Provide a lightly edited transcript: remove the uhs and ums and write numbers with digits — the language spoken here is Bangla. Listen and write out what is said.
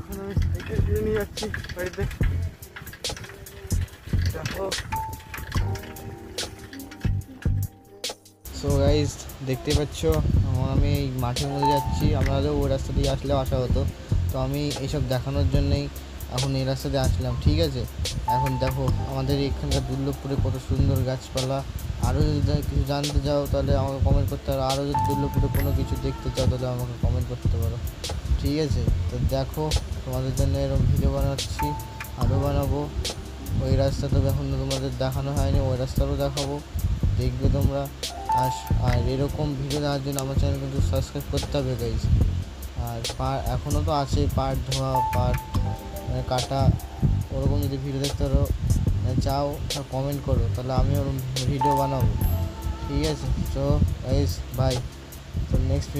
এখন আমি সাইকেল দিয়ে নিয়ে যাচ্ছি বাড়িতে। দেখো সো গাইস দেখতে পাচ্ছ আমি এই মাঠের মধ্যে যাচ্ছি। আমাদের ওই রাস্তা দিয়ে আসলেও আসা হতো, তো আমি এইসব দেখানোর জন্যই এখন এই রাস্তা দিয়ে আসলাম। ঠিক আছে, এখন দেখো আমাদের এখানকার দুর্লভপুরে কত সুন্দর গাছপালা। আরও যদি কিছু জানতে চাও তাহলে আমাকে কমেন্ট করতে পারো, আরও যদি দুর্লভপুরে কোনো কিছু দেখতে চাও তাহলে আমাকে কমেন্ট করতে পারো। ঠিক আছে, তো দেখো তোমাদের জন্য এরকম ভিডিও বানাচ্ছি, আরও বানাবো। ওই রাস্তাটা এখন তোমাদের দেখানো হয়নি, ওই রাস্তাটাও দেখাবো, দেখবে তোমরা। আর এরকম ভিডিও দেওয়ার জন্য আমার চ্যানেল কিন্তু সাবস্ক্রাইব করতে হবে গাইস। আর এখনও তো আছে পাট ধোয়া, পাট কাটা, ওরকম যদি ভিডিও দেখতে পারো চাও কমেন্ট করো, তাহলে আমি ওরকম ভিডিও বানাবো। ঠিক আছে, তো গাইস বাই, তো নেক্সট ভিডিও।